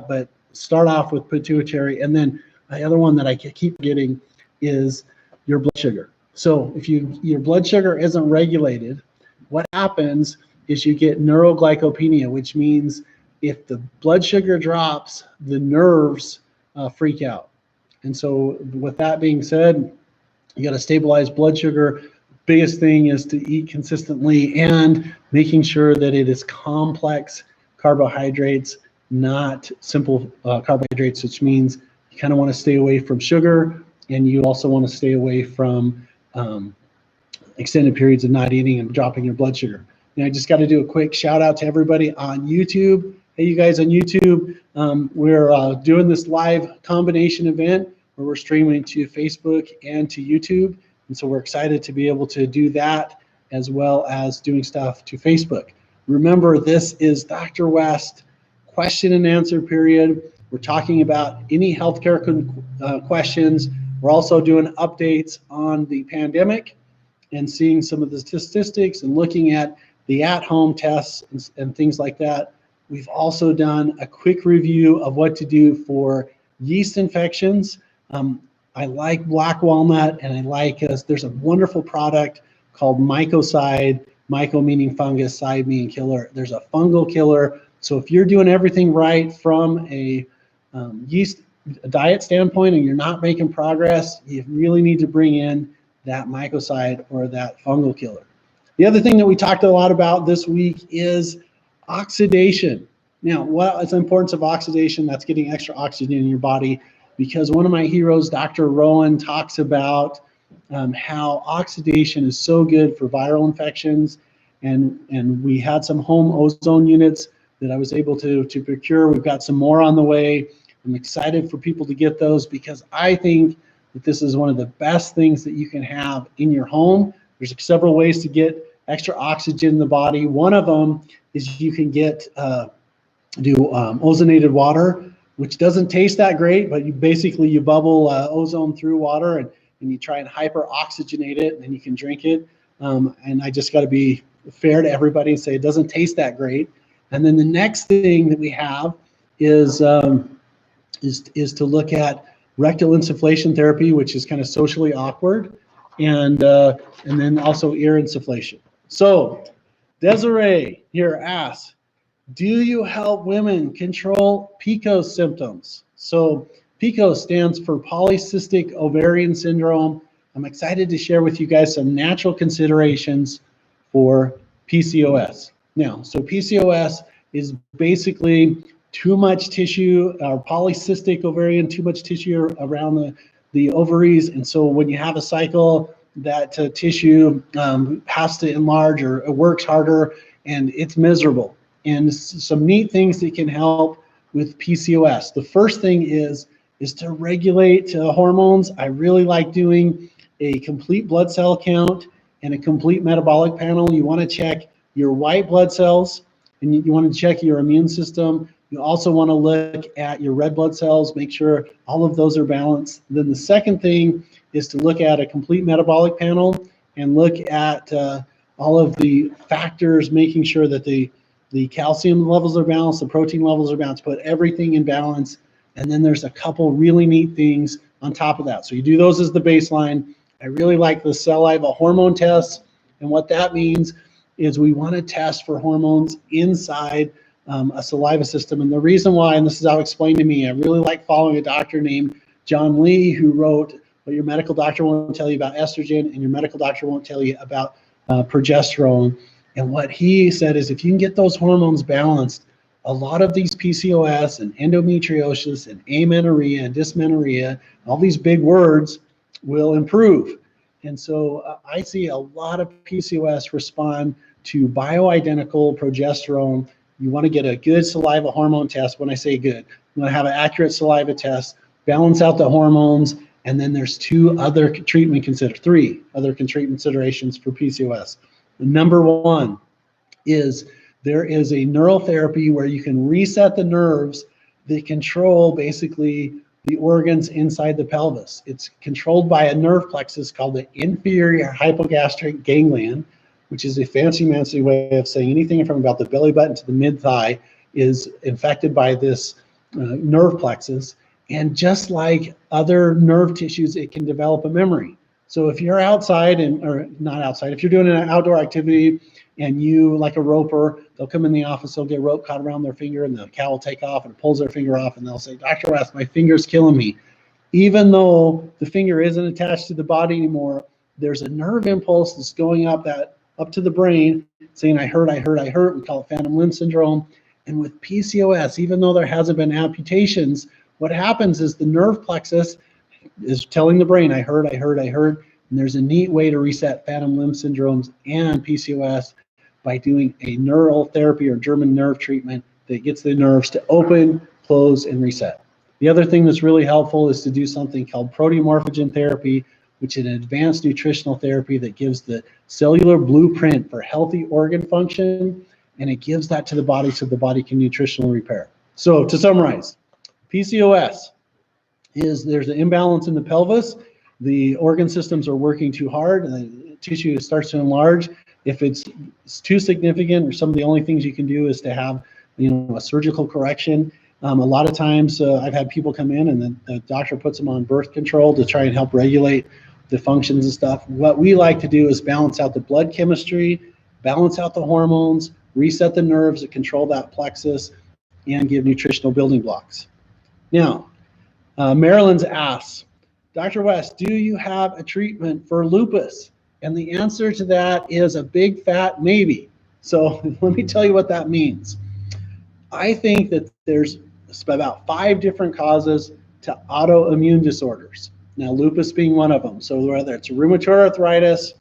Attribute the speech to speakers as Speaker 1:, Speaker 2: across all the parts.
Speaker 1: but start off with pituitary. And then the other one that I keep getting is your blood sugar. So if your blood sugar isn't regulated, what happens is you get neuroglycopenia, which means if the blood sugar drops, the nerves freak out. And so with that being said, you got to stabilize blood sugar. Biggest thing is to eat consistently and making sure that it is complex carbohydrates, not simple carbohydrates, which means you kind of want to stay away from sugar, and you also want to stay away from extended periods of not eating and dropping your blood sugar. And I just got to do a quick shout out to everybody on YouTube. Hey, you guys on YouTube, we're doing this live combination event where we're streaming to Facebook and to YouTube. And so we're excited to be able to do that as well as doing stuff to Facebook. Remember, this is Dr. West question and answer period. We're talking about any healthcare questions. We're also doing updates on the pandemic and seeing some of the statistics and looking at the at-home tests and things like that. We've also done a quick review of what to do for yeast infections. I like black walnut, and I like, there's a wonderful product called mycocide, myco meaning fungus, cide meaning killer. There's a fungal killer. So if you're doing everything right from a yeast diet standpoint and you're not making progress, you really need to bring in that mycocide or that fungal killer. The other thing that we talked a lot about this week is oxidation. Now, what is the importance of oxidation? That's getting extra oxygen in your body, because one of my heroes, Dr. Rowan, talks about how oxidation is so good for viral infections, and we had some home ozone units that I was able to procure. We've got some more on the way. I'm excited for people to get those because I think that this is one of the best things that you can have in your home. There's several ways to get extra oxygen in the body. One of them is you can get ozonated water, which doesn't taste that great, but you bubble ozone through water and you try and hyper oxygenate it, and then you can drink it. And I just got to be fair to everybody and say it doesn't taste that great. And then the next thing that we have is to look at rectal insufflation therapy, which is kind of socially awkward, and then also ear insufflation. So Desiree here asks, do you help women control PCOS symptoms? So PCOS stands for polycystic ovarian syndrome. I'm excited to share with you guys some natural considerations for PCOS. Now, so PCOS is basically too much tissue, or polycystic ovarian, too much tissue around the ovaries. And so when you have a cycle, that tissue has to enlarge, or it works harder, and it's miserable. And some neat things that can help with PCOS. The first thing is to regulate hormones. I really like doing a complete blood cell count and a complete metabolic panel. You want to check your white blood cells, and you want to check your immune system. You also want to look at your red blood cells, make sure all of those are balanced. Then the second thing is to look at a complete metabolic panel and look at all of the factors, making sure that the calcium levels are balanced, the protein levels are balanced, put everything in balance. And then there's a couple really neat things on top of that. So you do those as the baseline. I really like the saliva hormone tests. And what that means is we want to test for hormones inside a saliva system. And the reason why, and this is how explained to me, I really like following a doctor named John Lee, who wrote What Your Medical Doctor Won't Tell You About Estrogen and Your Medical Doctor Won't Tell You About Progesterone. And what he said is if you can get those hormones balanced, a lot of these PCOS and endometriosis and amenorrhea and dysmenorrhea, all these big words, will improve. And so I see a lot of PCOS respond to bioidentical progesterone. You want to get a good saliva hormone test. When I say good, you want to have an accurate saliva test, balance out the hormones, and then there's three other treatment considerations for PCOS. Number one is there is a neural therapy where you can reset the nerves that control basically the organs inside the pelvis. It's controlled by a nerve plexus called the inferior hypogastric ganglion, which is a fancy way of saying anything from about the belly button to the mid-thigh is infected by this nerve plexus. And just like other nerve tissues, it can develop a memory. So if you're outside or not outside, if you're doing an outdoor activity and you, like a roper, they'll come in the office, they'll get rope caught around their finger and the cow will take off and it pulls their finger off and they'll say, Dr. West, my finger's killing me. Even though the finger isn't attached to the body anymore, there's a nerve impulse that's going up to the brain saying, I hurt, I hurt, I hurt. We call it phantom limb syndrome. And with PCOS, even though there hasn't been amputations, what happens is the nerve plexus is telling the brain, I hurt, I hurt, I hurt. And there's a neat way to reset phantom limb syndromes and PCOS by doing a neural therapy or German nerve treatment that gets the nerves to open, close, and reset. The other thing that's really helpful is to do something called proteomorphogen therapy, which is an advanced nutritional therapy that gives the cellular blueprint for healthy organ function, and it gives that to the body so the body can nutritionally repair. So to summarize, PCOS is there's an imbalance in the pelvis. The organ systems are working too hard, and the tissue starts to enlarge. If it's too significant, or some of the only things you can do is to have, a surgical correction. A lot of times I've had people come in and then the doctor puts them on birth control to try and help regulate the functions and stuff. What we like to do is balance out the blood chemistry, balance out the hormones, reset the nerves that control that plexus, and give nutritional building blocks. Now, Marilyn's asked, Dr. West, do you have a treatment for lupus? And the answer to that is a big fat maybe. So let me tell you what that means. I think that there's about 5 different causes to autoimmune disorders. Now, lupus being one of them. So whether it's rheumatoid arthritis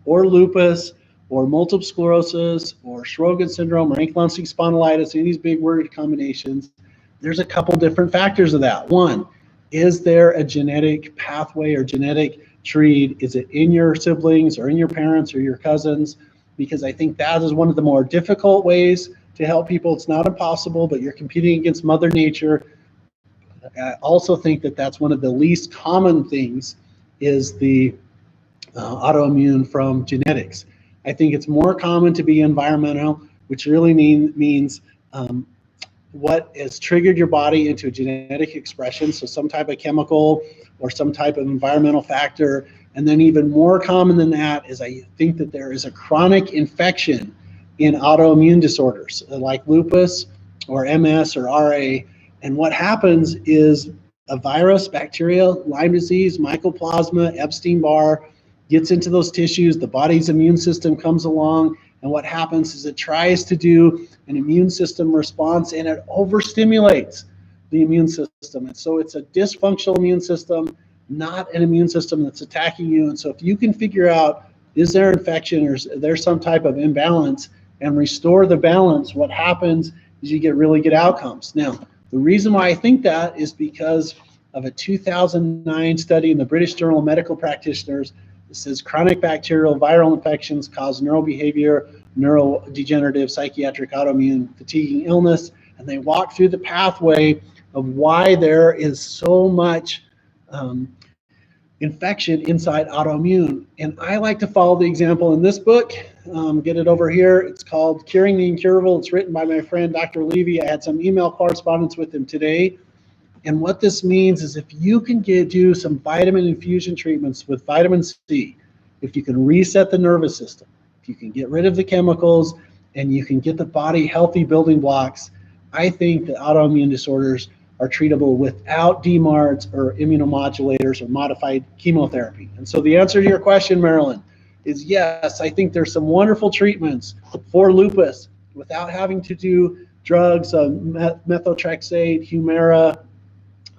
Speaker 1: or lupus or multiple sclerosis or Sjogren's syndrome or ankylosing spondylitis, any of these big word combinations, there's a couple different factors of that. One, is there a genetic pathway or genetic tree? Is it in your siblings or in your parents or your cousins? Because I think that is one of the more difficult ways to help people. It's not impossible, but you're competing against Mother Nature. I also think that that's one of the least common things is the autoimmune from genetics. I think it's more common to be environmental, which really means what has triggered your body into a genetic expression, so some type of chemical or some type of environmental factor. And then even more common than that is I think that there is a chronic infection in autoimmune disorders like lupus or MS or RA. And what happens is a virus, bacteria, Lyme disease, mycoplasma, Epstein-Barr gets into those tissues, the body's immune system comes along, and what happens is it tries to do an immune system response and it overstimulates the immune system. And so it's a dysfunctional immune system, not an immune system that's attacking you. And so if you can figure out, is there infection or is there some type of imbalance, and restore the balance, what happens is you get really good outcomes. Now, the reason why I think that is because of a 2009 study in the British Journal of Medical Practitioners. It says chronic bacterial viral infections cause neurobehavior, neurodegenerative, psychiatric, autoimmune, fatiguing illness, and they walk through the pathway of why there is so much infection inside autoimmune. And I like to follow the example in this book. Get it over here. It's called Curing the Incurable. It's written by my friend, Dr. Levy. I had some email correspondence with him today. And what this means is if you can do some vitamin infusion treatments with vitamin C, if you can reset the nervous system, if you can get rid of the chemicals, and you can get the body healthy building blocks, I think that autoimmune disorders are treatable without DMARDs or immunomodulators or modified chemotherapy. And so the answer to your question, Marilyn, is yes, I think there's some wonderful treatments for lupus without having to do drugs, methotrexate, Humira,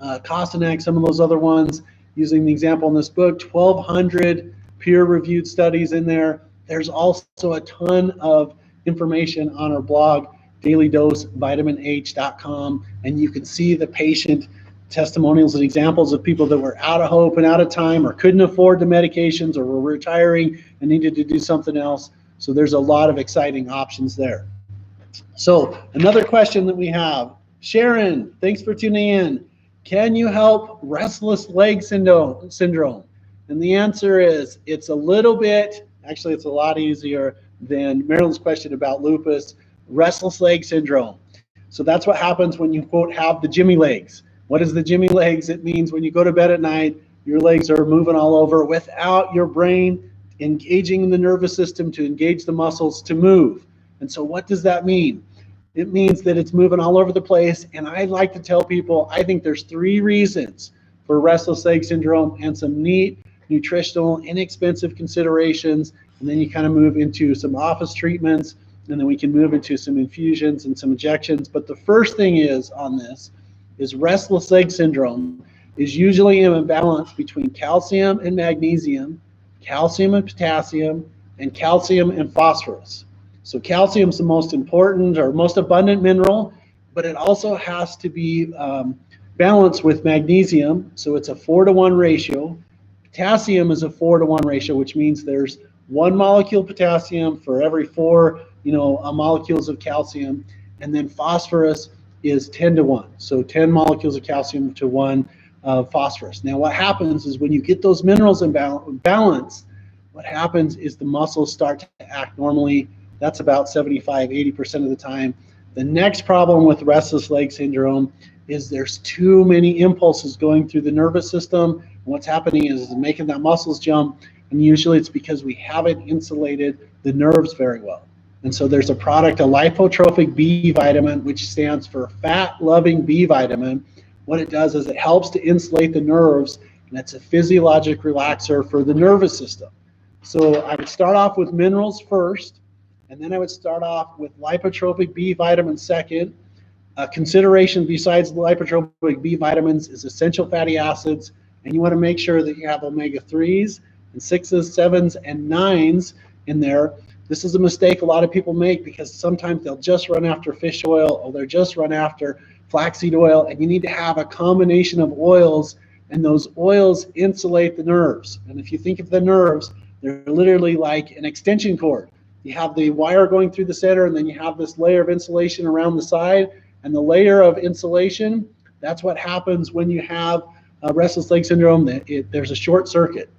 Speaker 1: Costanex, some of those other ones, using the example in this book, 1,200 peer-reviewed studies in there. There's also a ton of information on our blog, dailydosevitamin-h.com, and you can see the patient testimonials and examples of people that were out of hope and out of time or couldn't afford the medications or were retiring and needed to do something else. So there's a lot of exciting options there. So another question that we have, Sharon, thanks for tuning in. Can you help restless leg syndrome? And the answer is it's a little bit, actually it's a lot easier than Marilyn's question about lupus, restless leg syndrome. So that's what happens when you, quote, have the Jimmy legs. What is the Jimmy legs? It means when you go to bed at night, your legs are moving all over without your brain engaging the nervous system to engage the muscles to move. And so what does that mean? It means that it's moving all over the place. And I like to tell people, I think there's 3 reasons for restless leg syndrome and some neat nutritional, inexpensive considerations. And then you kind of move into some office treatments, and then we can move into some infusions and some injections. But the first thing is on this is restless leg syndrome is usually an imbalance between calcium and magnesium, calcium and potassium, and calcium and phosphorus. So calcium is the most important or most abundant mineral, but it also has to be balanced with magnesium. So it's a 4-to-1 ratio. Potassium is a 4-to-1 ratio, which means there's 1 molecule of potassium for every 4 molecules of calcium. And then phosphorus is 10-to-1. So 10 molecules of calcium to 1 of phosphorus. Now what happens is when you get those minerals in balance, what happens is the muscles start to act normally. That's about 75–80% of the time. The next problem with restless leg syndrome is there's too many impulses going through the nervous system. And what's happening is making that muscles jump, and usually it's because we haven't insulated the nerves very well. And so there's a product, a lipotrophic B vitamin, which stands for fat-loving B vitamin. What it does is it helps to insulate the nerves, and it's a physiologic relaxer for the nervous system. So I would start off with minerals first, and then I would start off with lipotropic B vitamin second. Consideration besides the lipotropic B vitamins is essential fatty acids, and you want to make sure that you have omega-3s and 6s, 7s, and 9s in there. This is a mistake a lot of people make because sometimes they'll just run after fish oil or they'll just run after flaxseed oil, and you need to have a combination of oils, and those oils insulate the nerves. And if you think of the nerves, they're literally like an extension cord. You have the wire going through the center, and then you have this layer of insulation around the side, and the layer of insulation, that's what happens when you have restless leg syndrome. There's a short circuit.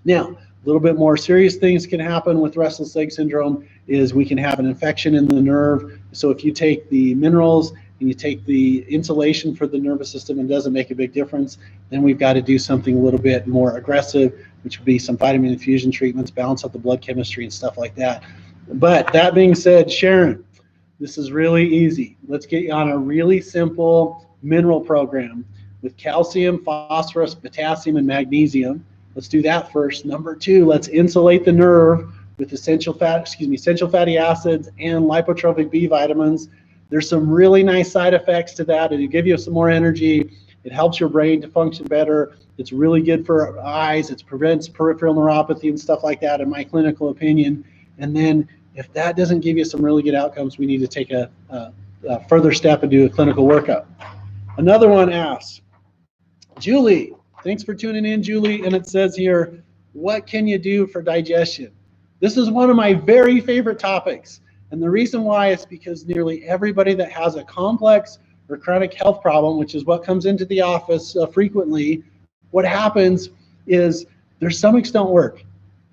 Speaker 1: Now, a little bit more serious things can happen with restless leg syndrome is we can have an infection in the nerve. So if you take the minerals and you take the insulation for the nervous system and it doesn't make a big difference, then we've got to do something a little bit more aggressive, which would be some vitamin infusion treatments, balance out the blood chemistry and stuff like that. But that being said, Sharon, this is really easy. Let's get you on a really simple mineral program with calcium, phosphorus, potassium, and magnesium. Let's do that first. Number 2, let's insulate the nerve with essential fatty acids and lipotropic B vitamins. There's some really nice side effects to that. It'll give you some more energy. It helps your brain to function better. It's really good for eyes. It prevents peripheral neuropathy and stuff like that, in my clinical opinion. And then if that doesn't give you some really good outcomes, we need to take a further step and do a clinical workup. Another one asks, Julie, thanks for tuning in, Julie. And it says here, what can you do for digestion? This is one of my very favorite topics. And the reason why is because nearly everybody that has a complex or chronic health problem, which is what comes into the office frequently, what happens is their stomachs don't work.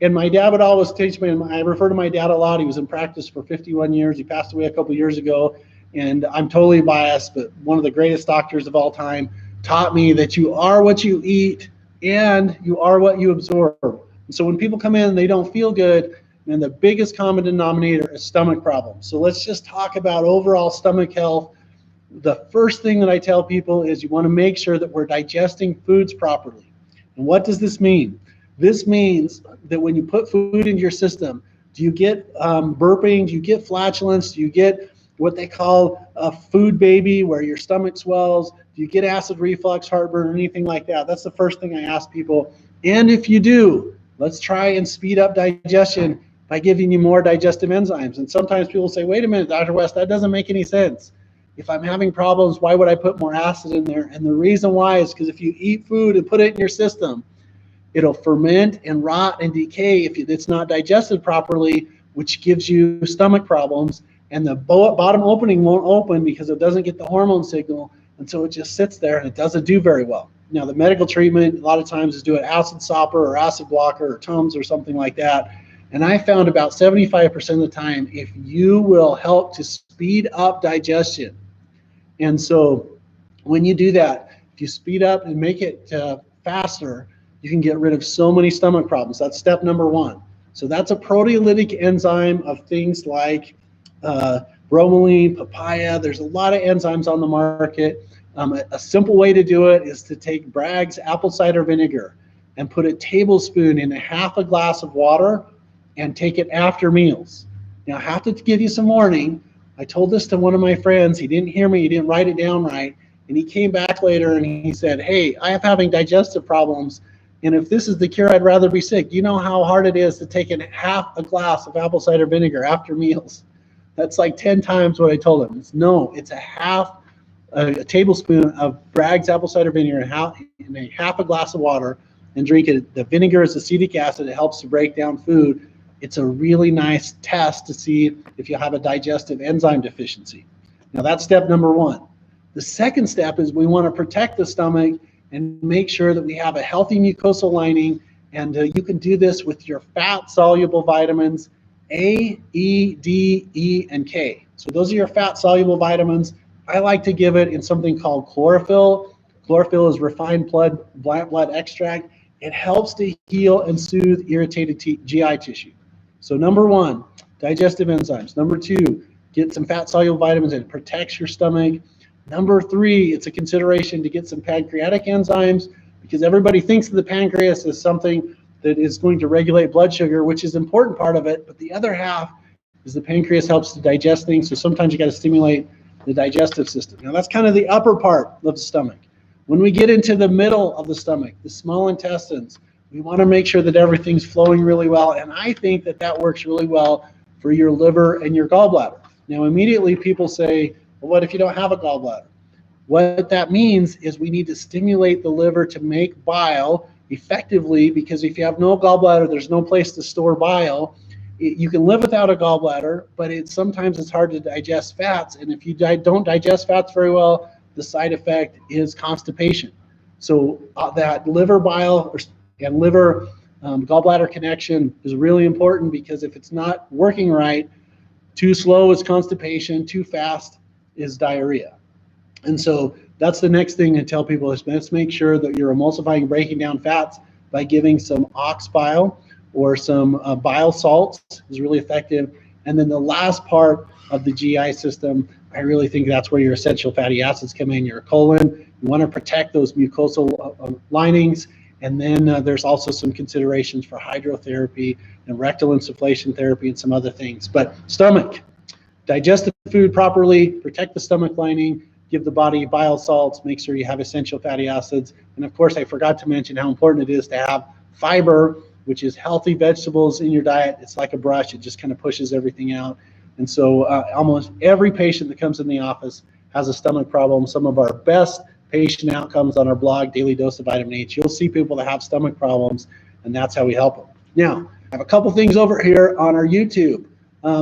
Speaker 1: And my dad would always teach me, and I refer to my dad a lot. He was in practice for 51 years. He passed away a couple years ago. And I'm totally biased, but one of the greatest doctors of all time taught me that you are what you eat and you are what you absorb. And so when people come in and they don't feel good, and the biggest common denominator is stomach problems. So let's just talk about overall stomach health. The first thing that I tell people is you want to make sure that we're digesting foods properly. And what does this mean? This means that when you put food into your system, do you get burping? Do you get flatulence? Do you get what they call a food baby where your stomach swells? Do you get acid reflux, heartburn, or anything like that? That's the first thing I ask people. And if you do, let's try and speed up digestion by giving you more digestive enzymes. And sometimes people say, wait a minute, Dr. West, that doesn't make any sense. If I'm having problems, why would I put more acid in there? And the reason why is because if you eat food and put it in your system, it'll ferment and rot and decay if it's not digested properly, which gives you stomach problems. And the bottom opening won't open because it doesn't get the hormone signal. And so it just sits there and it doesn't do very well. Now, the medical treatment a lot of times is do an acid stopper or acid blocker or Tums or something like that. And I found about 75% of the time, if you will help to speed up digestion, And so when you do that, if you speed up and make it faster, you can get rid of so many stomach problems. That's step number one. So that's a proteolytic enzyme of things like bromelain, papaya. There's a lot of enzymes on the market. A simple way to do it is to take Bragg's apple cider vinegar and put a tablespoon in half a glass of water and take it after meals. Now, I have to give you some warning. I told this to one of my friends. He didn't hear me. He didn't write it down right. And he came back later and he said, hey, I am having digestive problems. And if this is the cure, I'd rather be sick. Do you know how hard it is to take half a glass of apple cider vinegar after meals? That's like 10 times what I told him. No, it's a tablespoon of Bragg's apple cider vinegar in a half a glass of water and drink it. The vinegar is acetic acid. It helps to break down food. It's a really nice test to see if you have a digestive enzyme deficiency. Now that's step number one. The second step is we want to protect the stomach and make sure that we have a healthy mucosal lining. And you can do this with your fat-soluble vitamins A, E, D, E, and K. So those are your fat-soluble vitamins. I like to give it in something called chlorophyll. Chlorophyll is refined black blood extract. It helps to heal and soothe irritated GI tissue. So number one, digestive enzymes. Number two, get some fat-soluble vitamins. It protects your stomach. Number three, it's a consideration to get some pancreatic enzymes, because everybody thinks of the pancreas as something that is going to regulate blood sugar, which is an important part of it. But the other half is the pancreas helps to digest things. So sometimes you got to stimulate the digestive system. Now that's kind of the upper part of the stomach. When we get into the middle of the stomach, the small intestines, we want to make sure that everything's flowing really well. And I think that that works really well for your liver and your gallbladder. Now, immediately people say, well, what if you don't have a gallbladder? What that means is we need to stimulate the liver to make bile effectively, because if you have no gallbladder, there's no place to store bile. You can live without a gallbladder, but sometimes it's hard to digest fats. And if you don't digest fats very well, the side effect is constipation. So that liver bile and liver gallbladder connection is really important, because if it's not working right, too slow is constipation, too fast is diarrhea. And so that's the next thing I tell people is let's make sure that you're emulsifying, breaking down fats by giving some ox bile or some bile salts is really effective. And then the last part of the GI system, I really think that's where your essential fatty acids come in, your colon. You want to protect those mucosal linings. And then there's also some considerations for hydrotherapy and rectal insufflation therapy and some other things. But stomach, digest the food properly, protect the stomach lining, give the body bile salts, make sure you have essential fatty acids. And of course, I forgot to mention how important it is to have fiber, which is healthy vegetables in your diet. It's like a brush. It just kind of pushes everything out. And so almost every patient that comes in the office has a stomach problem. Some of our best patient outcomes on our blog, Daily Dose of Vitamin H, you'll see people that have stomach problems, and that's how we help them. Now, I have a couple things over here on our YouTube.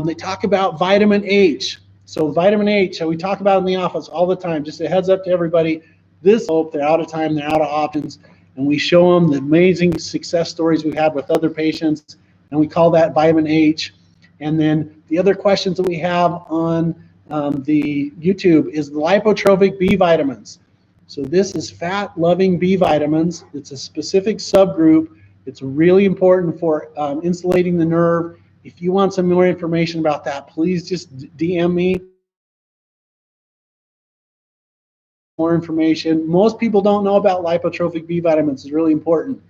Speaker 1: They talk about vitamin H. So vitamin H, we talk about in the office all the time. Just a heads up to everybody, they're out of time, they're out of options, and we show them the amazing success stories we've had with other patients, and we call that vitamin H. And then the other questions that we have on the YouTube is the lipotrophic B vitamins. So this is fat-loving B vitamins. It's a specific subgroup. It's really important for insulating the nerve. If you want some more information about that, please just DM me. More information. Most people don't know about lipotrophic B vitamins. It's really important.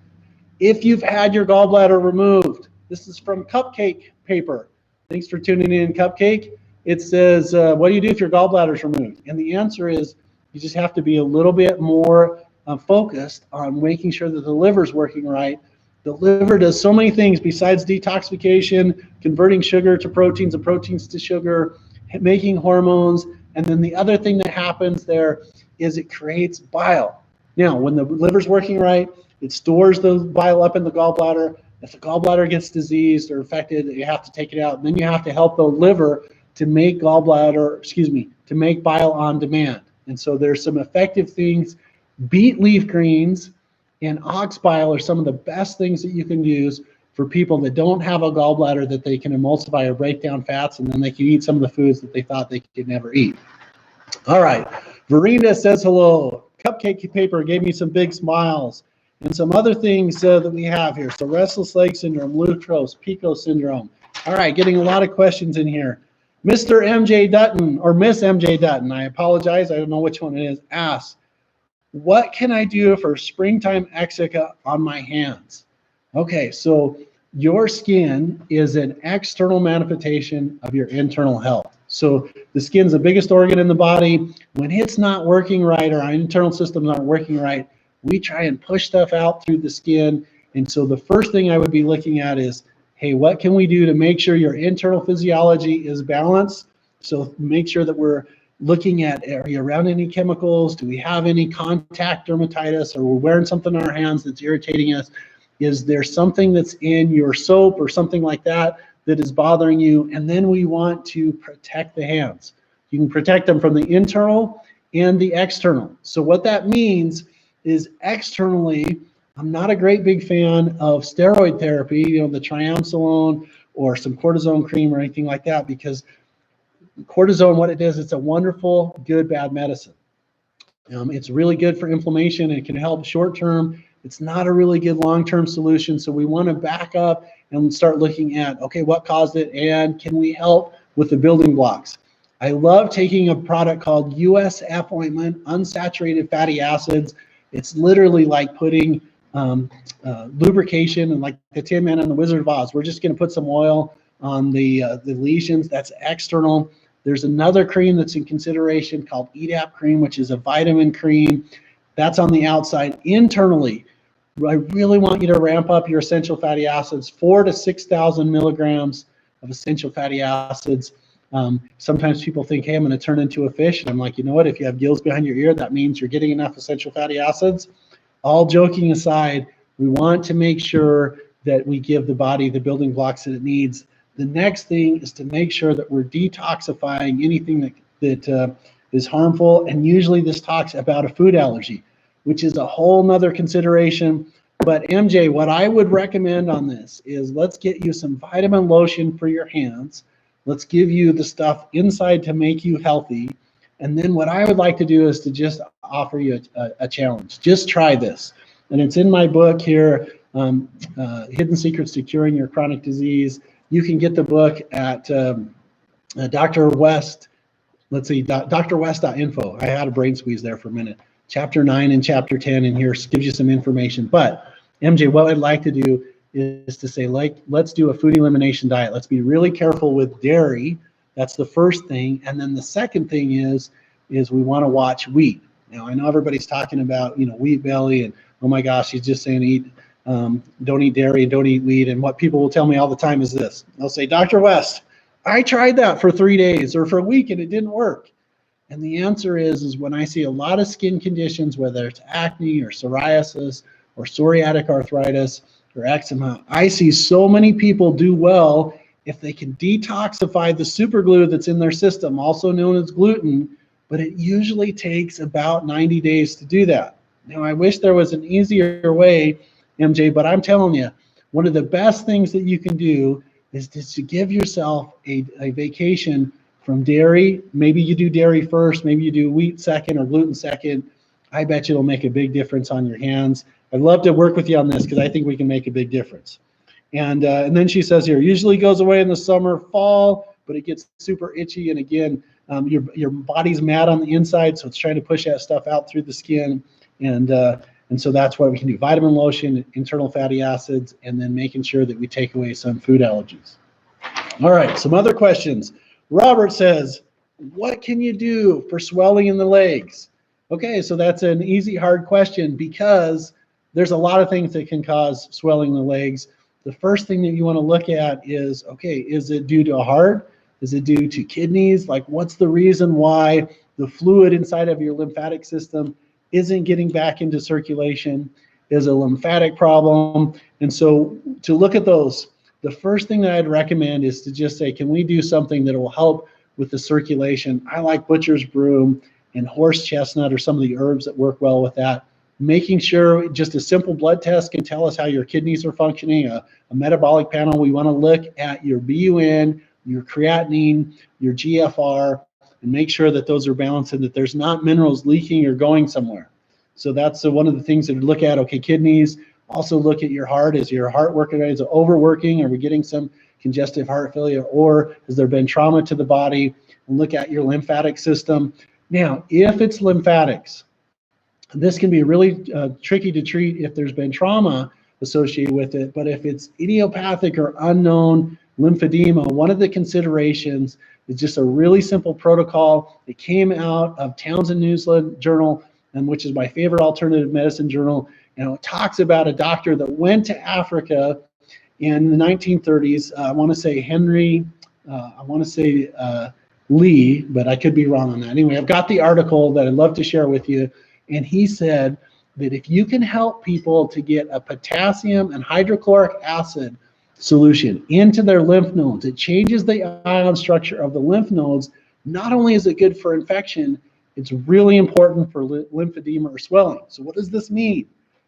Speaker 1: If you've had your gallbladder removed, this is from Cupcake paper. Thanks for tuning in, Cupcake. It says, what do you do if your gallbladder is removed? And the answer is you just have to be a little bit more focused on making sure that the liver's working right. The liver does so many things besides detoxification, converting sugar to proteins and proteins to sugar, making hormones. And then the other thing that happens there is it creates bile. Now, when the liver's working right, it stores the bile up in the gallbladder. If the gallbladder gets diseased or affected, you have to take it out. And then you have to help the liver to make to make bile on demand. And so there's some effective things. Beet leaf greens and ox bile are some of the best things that you can use for people that don't have a gallbladder, that they can emulsify or break down fats, and then they can eat some of the foods that they thought they could never eat. All right, Verena says hello. Cupcake paper gave me some big smiles. And some other things that we have here. So restless leg syndrome, Lupus, PCOS syndrome. All right, getting a lot of questions in here. Mr. MJ Dutton, or Miss MJ Dutton, I apologize, I don't know which one it is, asks, what can I do for springtime eczema on my hands? Okay, so your skin is an external manifestation of your internal health. So the skin's the biggest organ in the body. When it's not working right, or our internal systems aren't working right, we try and push stuff out through the skin. And so the first thing I would be looking at is, hey, what can we do to make sure your internal physiology is balanced? So make sure that we're looking at, are you around any chemicals? Do we have any contact dermatitis? Or we're wearing something on our hands that's irritating us? Is there something that's in your soap or something like that that is bothering you? And then we want to protect the hands. You can protect them from the internal and the external. So what that means is externally, I'm not a great big fan of steroid therapy, you know, the triamcinolone or some cortisone cream or anything like that, because cortisone, what it is, it's a wonderful, good, bad medicine. It's really good for inflammation. It can help short term. It's not a really good long-term solution. So we want to back up and start looking at, okay, what caused it, and can we help with the building blocks? I love taking a product called USF ointment, unsaturated fatty acids. It's literally like putting lubrication, and like the Tin Man and the Wizard of Oz, we're just going to put some oil on the lesions. That's external. There's another cream that's in consideration called EDAP cream, which is a vitamin cream. That's on the outside. Internally, I really want you to ramp up your essential fatty acids, 4,000 to 6,000 milligrams of essential fatty acids. Sometimes people think, hey, I'm going to turn into a fish. And I'm like, you know what? If you have gills behind your ear, that means you're getting enough essential fatty acids. All joking aside, we want to make sure that we give the body the building blocks that it needs. The next thing is to make sure that we're detoxifying anything that is harmful. And usually this talks about a food allergy, which is a whole nother consideration. But MJ, what I would recommend on this is, let's get you some vitamin lotion for your hands. Let's give you the stuff inside to make you healthy. And then what I would like to do is to just offer you a challenge. Just try this. And it's in my book here, Hidden Secrets to Curing Your Chronic Disease. You can get the book at Dr. West, let's see, drwest.info. I had a brain squeeze there for a minute. Chapter 9 and Chapter 10 in here gives you some information. But MJ, what I'd like to do is to say, like, let's do a food elimination diet. Let's be really careful with dairy. That's the first thing. And then the second thing is we want to watch wheat. Now, I know everybody's talking about, you know, wheat belly, and oh my gosh, he's just saying don't eat dairy and don't eat wheat. And what people will tell me all the time is this. They'll say, Dr. West, I tried that for 3 days or for a week and it didn't work. And the answer is when I see a lot of skin conditions, whether it's acne or psoriasis or psoriatic arthritis or eczema, I see so many people do well if they can detoxify the superglue that's in their system, also known as gluten, but it usually takes about 90 days to do that. Now, I wish there was an easier way, MJ, but I'm telling you, one of the best things that you can do is to give yourself a vacation from dairy. Maybe you do dairy first, maybe you do wheat second or gluten second. I bet you it'll make a big difference on your hands. I'd love to work with you on this because I think we can make a big difference. And then she says here, usually goes away in the summer, fall, but it gets super itchy. And again, your body's mad on the inside, so it's trying to push that stuff out through the skin. And so that's what we can do. Vitamin lotion, internal fatty acids, and then making sure that we take away some food allergies. All right, some other questions. Robert says, what can you do for swelling in the legs? Okay, so that's an easy, hard question because there's a lot of things that can cause swelling in the legs. The first thing that you want to look at is, okay, is it due to a heart? Is it due to kidneys? Like, what's the reason why the fluid inside of your lymphatic system isn't getting back into circulation? Is a lymphatic problem? And so to look at those, the first thing that I'd recommend is to just say, can we do something that will help with the circulation? I like butcher's broom and horse chestnut or some of the herbs that work well with that. Making sure just a simple blood test can tell us how your kidneys are functioning, a metabolic panel. We want to look at your BUN, your creatinine, your GFR, and make sure that those are balanced and that there's not minerals leaking or going somewhere. So that's one of the things that we look at. Okay, kidneys. Also look at your heart. Is your heart working? Is it overworking? Are we getting some congestive heart failure, or has there been trauma to the body? And look at your lymphatic system. Now, if it's lymphatics, this can be really tricky to treat if there's been trauma associated with it. But if it's idiopathic or unknown lymphedema, one of the considerations is just a really simple protocol. It came out of Townsend News Journal, which is my favorite alternative medicine journal. And it talks about a doctor that went to Africa in the 1930s. I want to say Lee, but I could be wrong on that. Anyway, I've got the article that I'd love to share with you. And he said that if you can help people to get a potassium and hydrochloric acid solution into their lymph nodes, it changes the ion structure of the lymph nodes. Not only is it good for infection, it's really important for lymphedema or swelling. So what does this mean?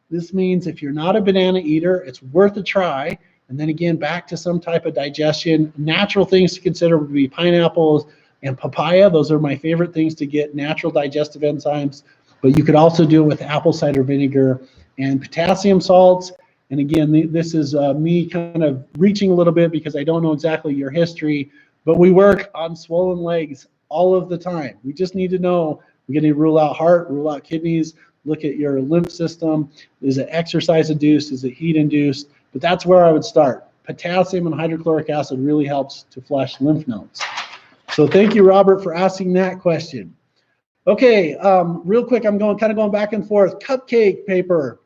Speaker 1: This means if you're not a banana eater, it's worth a try. And then again, back to some type of digestion. Natural things to consider would be pineapples and papaya. Those are my favorite things to get natural digestive enzymes. But you could also do it with apple cider vinegar and potassium salts. And again, this is me kind of reaching a little bit because I don't know exactly your history, but we work on swollen legs all of the time. We just need to know, we're going to rule out heart, rule out kidneys, look at your lymph system. Is it exercise induced? Is it heat induced? But that's where I would start. Potassium and hydrochloric acid really helps to flush lymph nodes. So thank you, Robert, for asking that question. Okay, real quick, I'm kind of going back and forth. Cupcake paper,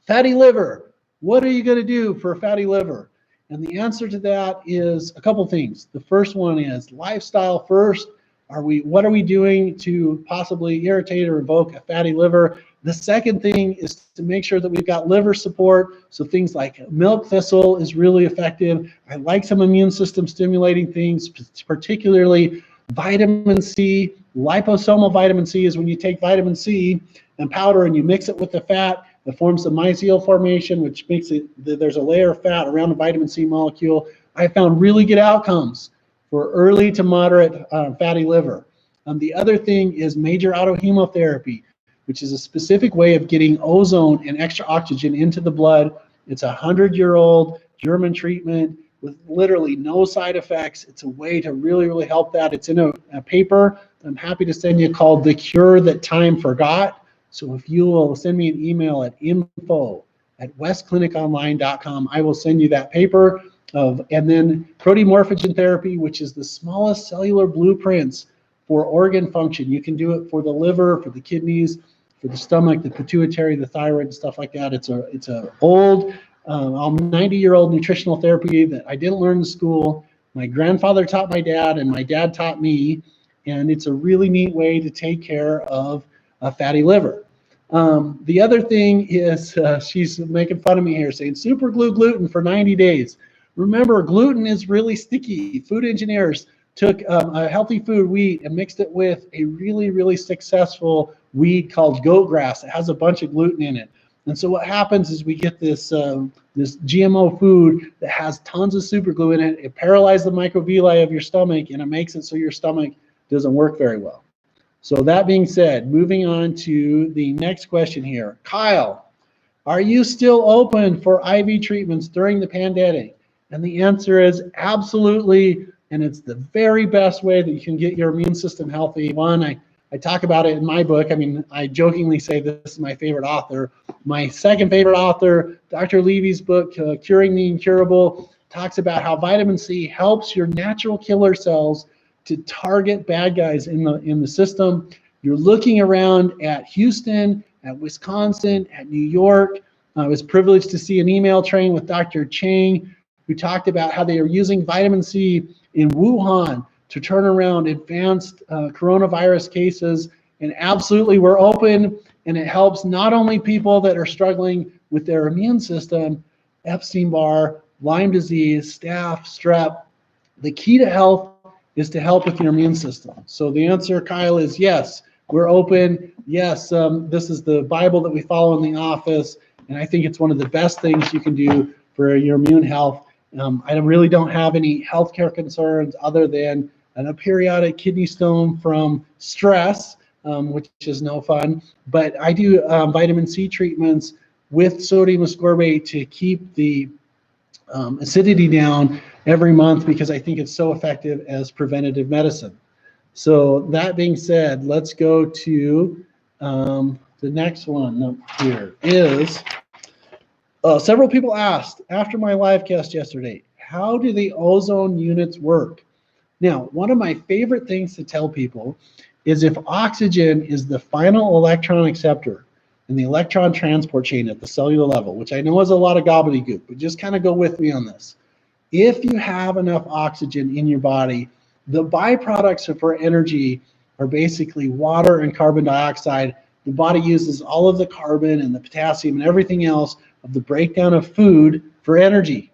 Speaker 1: fatty liver. What are you going to do for fatty liver? And the answer to that is a couple things. The first one is lifestyle first. What are we doing to possibly irritate or evoke a fatty liver? The second thing is to make sure that we've got liver support. So things like milk thistle is really effective. I like some immune system stimulating things, particularly vitamin C. Liposomal vitamin C is when you take vitamin C and powder and you mix it with the fat. It forms the mycelial formation, which makes it, there's a layer of fat around the vitamin C molecule. I found really good outcomes for early to moderate fatty liver. The other thing is major autohemotherapy, which is a specific way of getting ozone and extra oxygen into the blood. It's a 100-year-old German treatment with literally no side effects. It's a way to really, really help that. It's in a paper I'm happy to send you called The Cure That Time Forgot. So if you will send me an email at info@westcliniconline.com, I will send you that paper. And then proteomorphogen therapy, which is the smallest cellular blueprints for organ function. You can do it for the liver, for the kidneys, for the stomach, the pituitary, the thyroid, and stuff like that. It's a old, 90-year-old nutritional therapy that I didn't learn in school. My grandfather taught my dad, and my dad taught me. And it's a really neat way to take care of a fatty liver. The other thing is, she's making fun of me here, saying super glue gluten for 90 days. Remember, gluten is really sticky. Food engineers took a healthy food, wheat, and mixed it with a really, really successful weed called goat grass. It has a bunch of gluten in it. And so what happens is we get this GMO food that has tons of superglue in it. It paralyzes the microvilli of your stomach, and it makes it so your stomach doesn't work very well. So that being said, moving on to the next question here. Kyle, are you still open for IV treatments during the pandemic? And the answer is absolutely, and it's the very best way that you can get your immune system healthy. One, I talk about it in my book. I mean, I jokingly say this is my favorite author. My second favorite author, Dr. Levy's book, Curing the Incurable, talks about how vitamin C helps your natural killer cells to target bad guys in the system. You're looking around at Houston, at Wisconsin, at New York. I was privileged to see an email train with Dr. Chang, who talked about how they are using vitamin C in Wuhan to turn around advanced coronavirus cases. And absolutely, we're open, and it helps not only people that are struggling with their immune system, Epstein-Barr, Lyme disease, staph, strep. The key to health is to help with your immune system. So the answer, Kyle, is yes, we're open. Yes, this is the Bible that we follow in the office, and I think it's one of the best things you can do for your immune health. I really don't have any healthcare concerns other than and a periodic kidney stone from stress, which is no fun. But I do vitamin C treatments with sodium ascorbate to keep the acidity down every month because I think it's so effective as preventative medicine. So that being said, let's go to the next one up here is, several people asked after my live cast yesterday, how do the ozone units work? Now, one of my favorite things to tell people is if oxygen is the final electron acceptor in the electron transport chain at the cellular level, which I know is a lot of gobbledygook, but just kind of go with me on this. If you have enough oxygen in your body, the byproducts for energy are basically water and carbon dioxide. The body uses all of the carbon and the potassium and everything else of the breakdown of food for energy.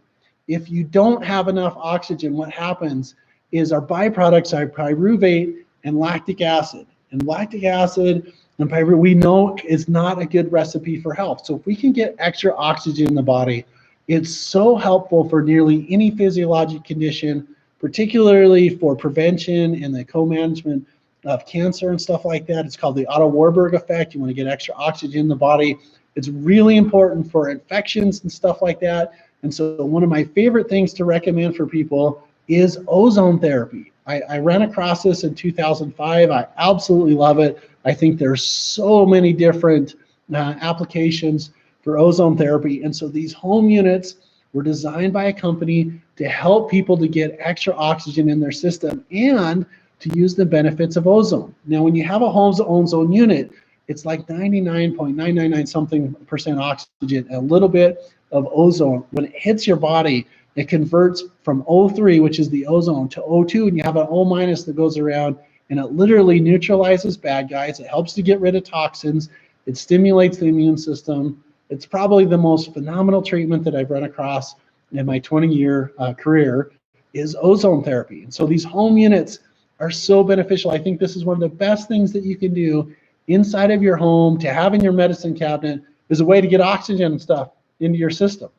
Speaker 1: If you don't have enough oxygen, what happens is our byproducts are pyruvate and lactic acid. And lactic acid and pyruvate, we know, is not a good recipe for health. So if we can get extra oxygen in the body, it's so helpful for nearly any physiologic condition, particularly for prevention and the co-management of cancer and stuff like that. It's called the Otto Warburg effect. You want to get extra oxygen in the body. It's really important for infections and stuff like that. And so one of my favorite things to recommend for people is ozone therapy. I ran across this in 2005. I absolutely love it. I think there's so many different applications for ozone therapy. And so these home units were designed by a company to help people to get extra oxygen in their system and to use the benefits of ozone. Now, when you have a home ozone unit, it's like 99.999 something percent oxygen, a little bit of ozone. When it hits your body, it converts from O3, which is the ozone, to O2, and you have an O minus that goes around, and it literally neutralizes bad guys. It helps to get rid of toxins. It stimulates the immune system. It's probably the most phenomenal treatment that I've run across in my 20-year career is ozone therapy. And so these home units are so beneficial. I think this is one of the best things that you can do inside of your home to have in your medicine cabinet is a way to get oxygen and stuff into your system.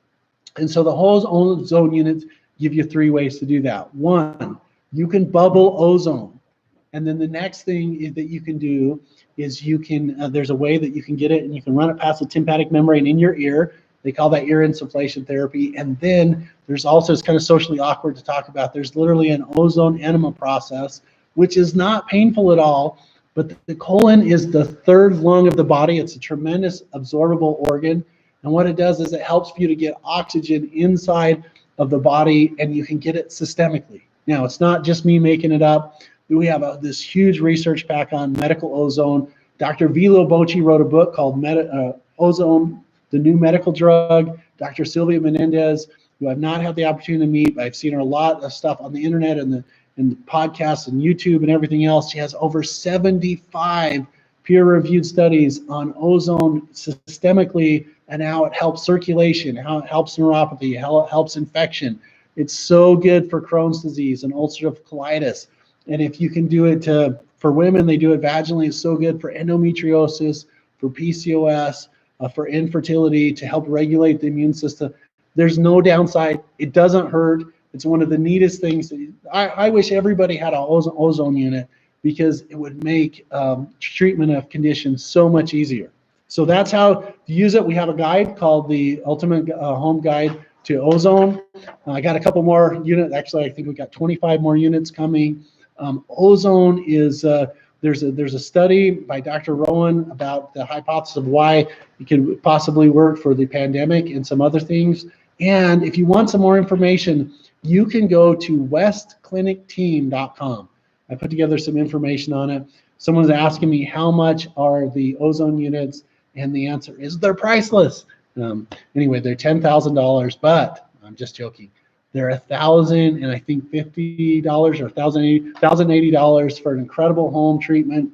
Speaker 1: And so the whole ozone units give you 3 ways to do that. 1, you can bubble ozone. And then the next thing that you can do is you can, there's a way that you can get it and you can run it past the tympanic membrane in your ear. They call that ear insufflation therapy. And then there's also, it's kind of socially awkward to talk about, there's literally an ozone enema process, which is not painful at all. But the colon is the 3rd lung of the body. It's a tremendous absorbable organ. And what it does is it helps you to get oxygen inside of the body, and you can get it systemically. Now, it's not just me making it up. We have this huge research pack on medical ozone. Dr. Vilo Bocci wrote a book called Ozone, the New Medical Drug. Dr. Sylvia Menendez, who I've not had the opportunity to meet, but I've seen her a lot of stuff on the internet and the podcasts and YouTube and everything else. She has over 75 peer-reviewed studies on ozone systemically and how it helps circulation, how it helps neuropathy, how it helps infection. It's so good for Crohn's disease and ulcerative colitis. And if you can do it for women, they do it vaginally. It's so good for endometriosis, for PCOS, for infertility, to help regulate the immune system. There's no downside. It doesn't hurt. It's one of the neatest things. I wish everybody had an ozone unit because it would make treatment of conditions so much easier. So that's how to use it. We have a guide called the Ultimate Home Guide to Ozone. I got a couple more units. Actually, I think we got 25 more units coming. Ozone is, there's a study by Dr. Rowan about the hypothesis of why it could possibly work for the pandemic and some other things. And if you want some more information, you can go to westclinicteam.com. I put together some information on it. Someone's asking me how much are the ozone units, and the answer is they're priceless. Anyway, they're $10,000, but I'm just joking. They're $1,000 and I think $50 or $1,080 for an incredible home treatment.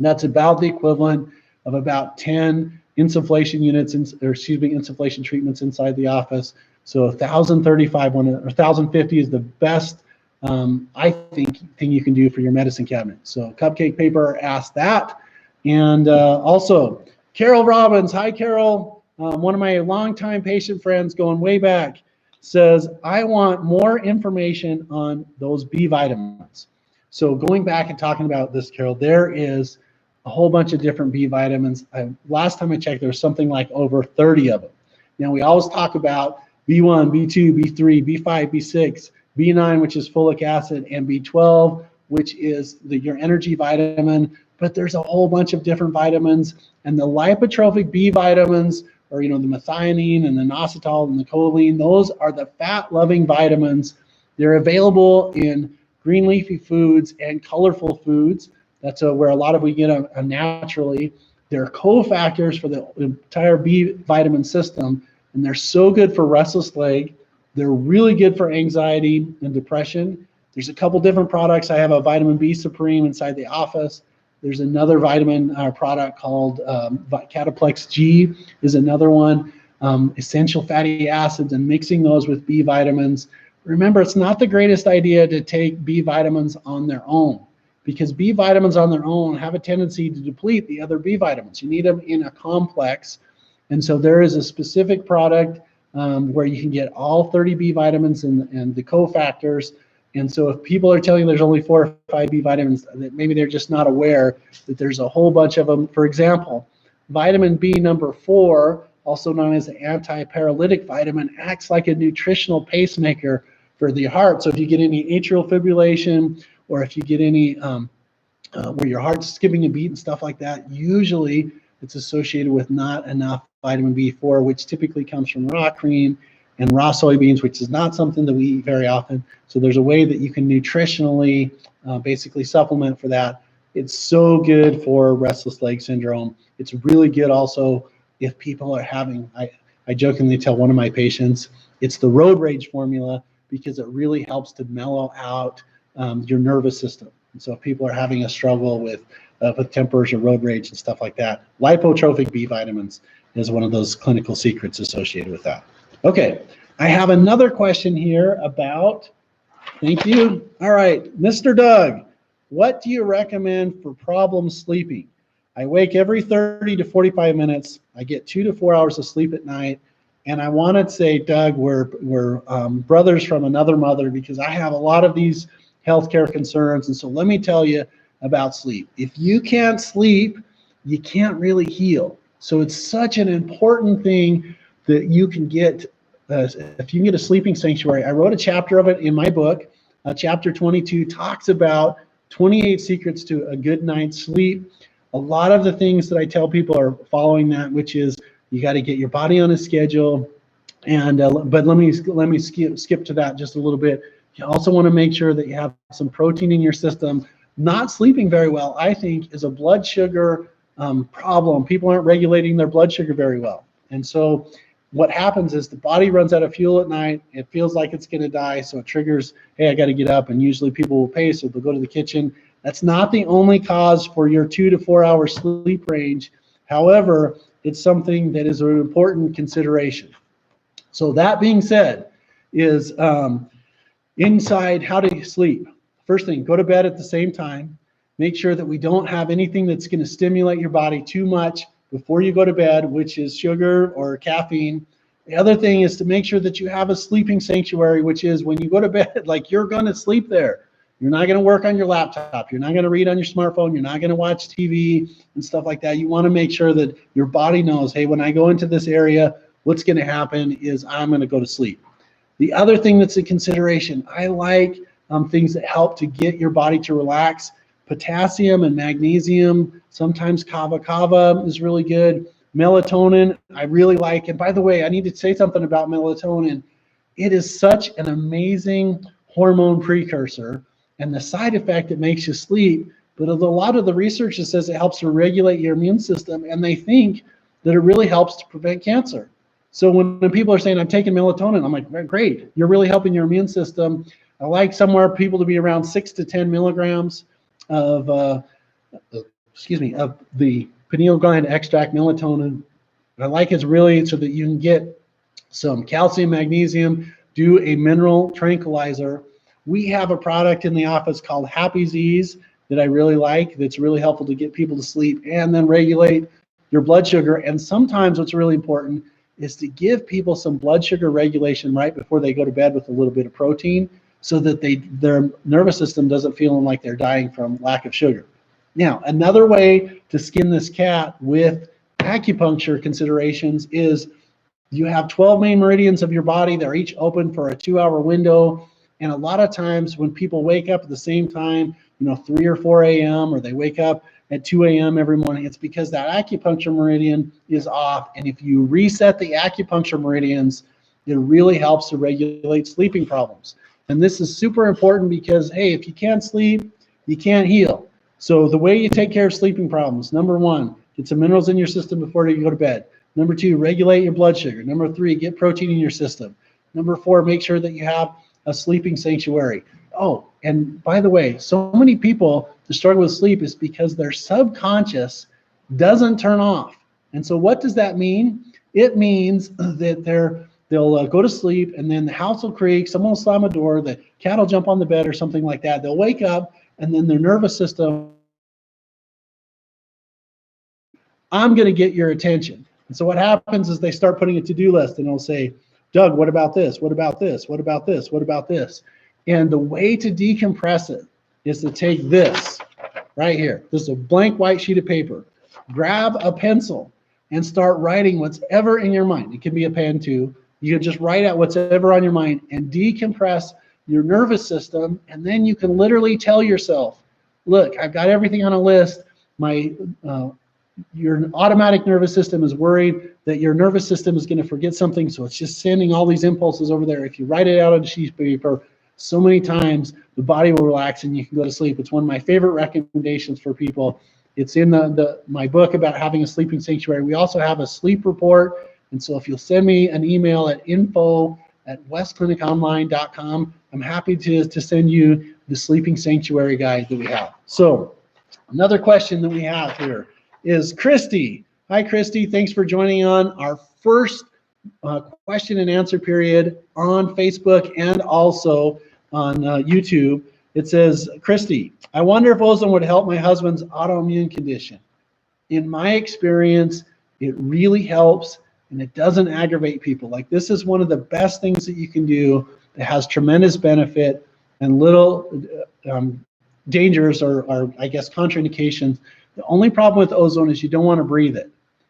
Speaker 1: That's about the equivalent of about 10 insufflation units, insufflation treatments inside the office. So $1,035 or $1,050 is the best, I think, thing you can do for your medicine cabinet. So Cupcake Paper asked that. And also, Carol Robbins, hi Carol, one of my longtime patient friends going way back, says, I want more information on those B vitamins. So going back and talking about this, Carol, there is a whole bunch of different B vitamins. Last time I checked, there was something like over 30 of them. Now, we always talk about B1, B2, B3, B5, B6, B9, which is folic acid, and B12, which is your energy vitamin. But there's a whole bunch of different vitamins, and the lipotrophic B vitamins, or the methionine and the inositol and the choline, those are the fat-loving vitamins. They're available in green leafy foods and colorful foods. That's where a lot of we get naturally. They're cofactors for the entire B vitamin system, and they're so good for restless leg. They're really good for anxiety and depression. There's a couple different products. I have a vitamin B Supreme inside the office. There's another vitamin product called Cataplex G is another one. Essential fatty acids, and mixing those with B vitamins. Remember, it's not the greatest idea to take B vitamins on their own, because B vitamins on their own have a tendency to deplete the other B vitamins. You need them in a complex. And so there is a specific product where you can get all 30 B vitamins and the cofactors. And so if people are telling you there's only 4 or 5 B vitamins, that maybe they're just not aware that there's a whole bunch of them. For example, vitamin B number 4, also known as an anti-paralytic vitamin, acts like a nutritional pacemaker for the heart. So if you get any atrial fibrillation, or if you get any where your heart's skipping a beat and stuff like that, usually it's associated with not enough vitamin B4, which typically comes from raw cream and raw soybeans, which is not something that we eat very often. So there's a way that you can nutritionally basically supplement for that. It's so good for restless leg syndrome. It's really good also if people are having, I jokingly tell one of my patients, it's the road rage formula, because it really helps to mellow out your nervous system. And so if people are having a struggle with tempers or road rage and stuff like that, lipotrophic B vitamins is one of those clinical secrets associated with that. Okay, I have another question here about, thank you. All right, Mr. Doug, what do you recommend for problem sleeping? I wake every 30 to 45 minutes. I get 2 to 4 hours of sleep at night. And I want to say, Doug, we're brothers from another mother, because I have a lot of these healthcare concerns. And so let me tell you about sleep. If you can't sleep, you can't really heal. So it's such an important thing that you can get, if you can get a sleeping sanctuary. I wrote a chapter of it in my book. Chapter 22 talks about 28 secrets to a good night's sleep. A lot of the things that I tell people are following that, which is you got to get your body on a schedule. And but let me skip to that just a little bit. You also want to make sure that you have some protein in your system. Not sleeping very well, I think, is a blood sugar problem. People aren't regulating their blood sugar very well. And so what happens is the body runs out of fuel at night. It feels like it's going to die, so it triggers, hey, I got to get up. And usually people will pace, so they'll go to the kitchen. That's not the only cause for your 2 to 4 hour sleep range. However, it's something that is an important consideration. So that being said, is inside how to sleep. First thing, go to bed at the same time. Make sure that we don't have anything that's going to stimulate your body too much before you go to bed, which is sugar or caffeine. The other thing is to make sure that you have a sleeping sanctuary, which is when you go to bed, like you're going to sleep there. You're not going to work on your laptop. You're not going to read on your smartphone. You're not going to watch TV and stuff like that. You want to make sure that your body knows, hey, when I go into this area, what's going to happen is I'm going to go to sleep. The other thing that's a consideration, I like things that help to get your body to relax. Potassium and magnesium, sometimes kava is really good. Melatonin, I really like. And by the way, I need to say something about melatonin. It is such an amazing hormone precursor, and the side effect, it makes you sleep. But a lot of the research that says it helps to regulate your immune system, and they think that it really helps to prevent cancer. So when people are saying, I'm taking melatonin, I'm like, great, you're really helping your immune system. I like somewhere people to be around 6 to 10 milligrams of the pineal gland extract, melatonin. I like it's really so that you can get some calcium, magnesium, do a mineral tranquilizer. We have a product in the office called Happy Z's that I really like, that's really helpful to get people to sleep and then regulate your blood sugar. And sometimes what's really important is to give people some blood sugar regulation right before they go to bed with a little bit of protein. so that their nervous system doesn't feel like they're dying from lack of sugar. Now, another way to skin this cat with acupuncture considerations is you have 12 main meridians of your body. They're each open for a 2-hour window. And a lot of times when people wake up at the same time, 3 or 4 a.m., or they wake up at 2 a.m. every morning, it's because that acupuncture meridian is off. And if you reset the acupuncture meridians, it really helps to regulate sleeping problems. And this is super important because, hey, if you can't sleep, you can't heal. So the way you take care of sleeping problems, number 1, get some minerals in your system before you go to bed. Number 2, regulate your blood sugar. Number 3, get protein in your system. Number 4, make sure that you have a sleeping sanctuary. Oh, and by the way, so many people that struggle with sleep is because their subconscious doesn't turn off. And so what does that mean? It means that they'll go to sleep, and then the house will creak, someone will slam a door, the cat will jump on the bed or something like that. They'll wake up, and then their nervous system, I'm going to get your attention. And so what happens is they start putting a to-do list, and they'll say, Doug, what about this? What about this? What about this? What about this? And the way to decompress it is to take this right here. This is a blank white sheet of paper. Grab a pencil and start writing what's ever in your mind. It can be a pen too. You can just write out what's ever on your mind and decompress your nervous system. And then you can literally tell yourself, look, I've got everything on a list. Your automatic nervous system is worried that your nervous system is going to forget something, so it's just sending all these impulses over there. If you write it out on a sheet of paper so many times, the body will relax and you can go to sleep. It's one of my favorite recommendations for people. It's in my book about having a sleeping sanctuary. We also have a sleep report, and so if you'll send me an email at info@westcliniconline.com, I'm happy to send you the sleeping sanctuary guide that we have. So another question that we have here is Christy. Hi, Christy. Thanks for joining on our first question and answer period on Facebook and also on YouTube. It says, Christy, I wonder if ozone would help my husband's autoimmune condition. In my experience, it really helps, and it doesn't aggravate people. Like, this is one of the best things that you can do that has tremendous benefit and little dangers or I guess contraindications. The only problem with ozone is you don't want to breathe it.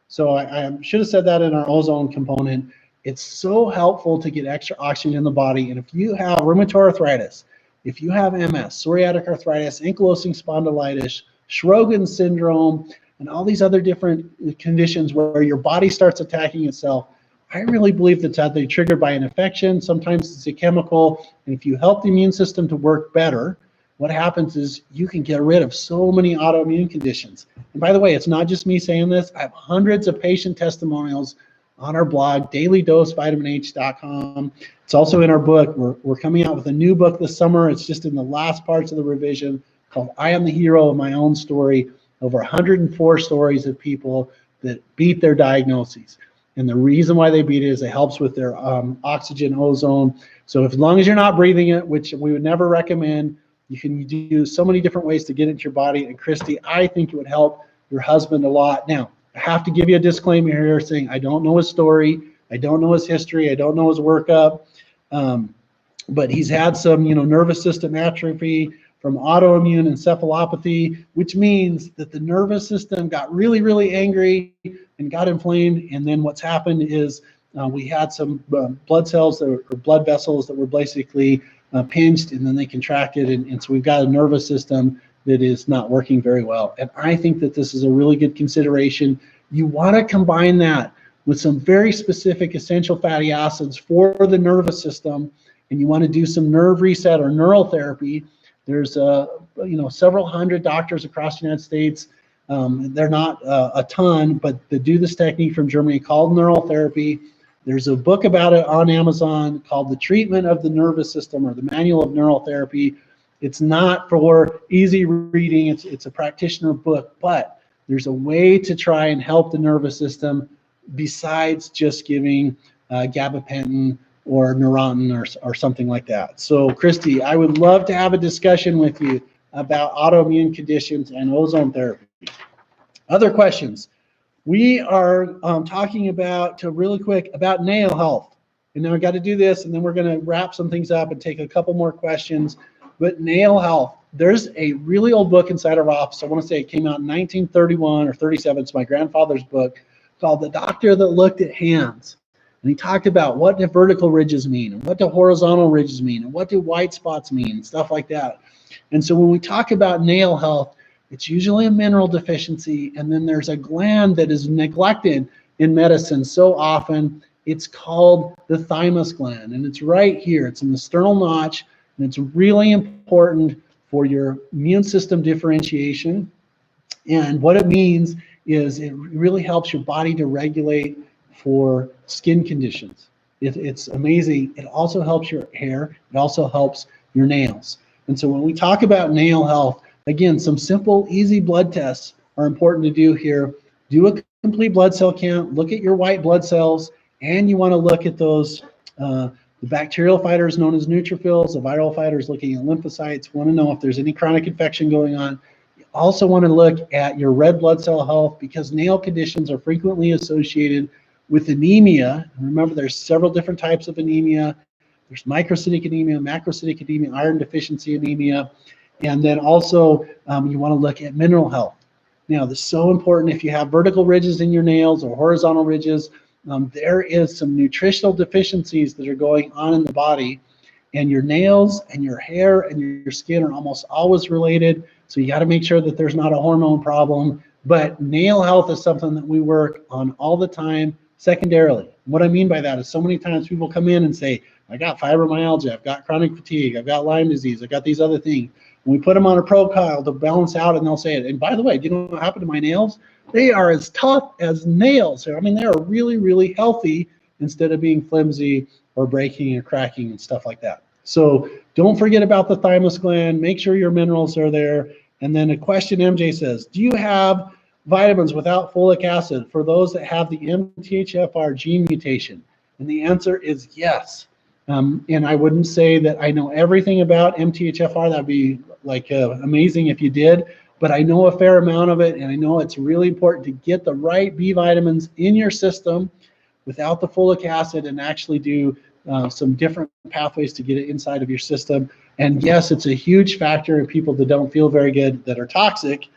Speaker 1: So I should have said that in our ozone component. It's so helpful to get extra oxygen in the body. And if you have rheumatoid arthritis, if you have MS, psoriatic arthritis, ankylosing spondylitis, Sjogren's syndrome, and all these other different conditions where your body starts attacking itself, I really believe that's either triggered by an infection. Sometimes it's a chemical. And if you help the immune system to work better, what happens is you can get rid of so many autoimmune conditions. And by the way, it's not just me saying this. I have hundreds of patient testimonials on our blog, dailydosevitamin.com. It's also in our book. We're coming out with a new book this summer. It's just in the last parts of the revision, called I Am the Hero of My Own Story. Over 104 stories of people that beat their diagnoses. And the reason why they beat it is it helps with their oxygen, ozone. So as long as you're not breathing it, which we would never recommend, you can do so many different ways to get into your body. And Christy, I think it would help your husband a lot. Now, I have to give you a disclaimer here saying I don't know his story, I don't know his history, I don't know his workup, but he's had some, nervous system atrophy from autoimmune encephalopathy, which means that the nervous system got really, really angry and got inflamed. And then what's happened is we had some blood cells or blood vessels that were basically pinched, and then they contracted, and so we've got a nervous system that is not working very well. And I think that this is a really good consideration. You want to combine that with some very specific essential fatty acids for the nervous system, and you want to do some nerve reset or neural therapy. There's several hundred doctors across the United States. They're not a ton, but they do this technique from Germany called neural therapy. There's a book about it on Amazon called The Treatment of the Nervous System, or the Manual of Neural Therapy. It's not for easy reading. It's a practitioner book, but there's a way to try and help the nervous system besides just giving gabapentin or Neurontin or something like that. So Christy, I would love to have a discussion with you about autoimmune conditions and ozone therapy. Other questions? We are talking about, really quick, about nail health. And now I got to do this, and then we're going to wrap some things up and take a couple more questions. But nail health, there's a really old book inside our office. I want to say it came out in 1931 or 37. It's my grandfather's book, called The Doctor That Looked at Hands. And he talked about what do vertical ridges mean, and what do horizontal ridges mean, and what do white spots mean, and stuff like that. And so when we talk about nail health, it's usually a mineral deficiency, and then there's a gland that is neglected in medicine so often. It's called the thymus gland, and it's right here. It's in the sternal notch, and it's really important for your immune system differentiation. And what it means is it really helps your body to regulate for skin conditions. It's amazing. It also helps your hair. It also helps your nails. And so when we talk about nail health, again, some simple, easy blood tests are important to do here. Do a complete blood cell count, look at your white blood cells, and you want to look at those, the bacterial fighters known as neutrophils, the viral fighters looking at lymphocytes, want to know if there's any chronic infection going on. You also want to look at your red blood cell health, because nail conditions are frequently associated with anemia. And remember, there's several different types of anemia. There's microcytic anemia, macrocytic anemia, iron deficiency anemia. And then also you want to look at mineral health. Now, this is so important. If you have vertical ridges in your nails or horizontal ridges, there is some nutritional deficiencies that are going on in the body, and your nails and your hair and your skin are almost always related. So you got to make sure that there's not a hormone problem. But nail health is something that we work on all the time secondarily. What I mean by that is so many times people come in and say, I got fibromyalgia, I've got chronic fatigue, I've got Lyme disease, I've got these other things. And we put them on a Procol to balance out, and they'll say it. And by the way, do you know what happened to my nails? They are as tough as nails. I mean, they are really, really healthy instead of being flimsy or breaking or cracking and stuff like that. So don't forget about the thymus gland. Make sure your minerals are there. And then a question MJ says, do you have vitamins without folic acid for those that have the MTHFR gene mutation? And the answer is yes. And I wouldn't say that I know everything about MTHFR. That'd be like amazing if you did, but I know a fair amount of it, and I know it's really important to get the right B vitamins in your system without the folic acid, and actually do some different pathways to get it inside of your system. And yes, it's a huge factor in people that don't feel very good, that are toxic,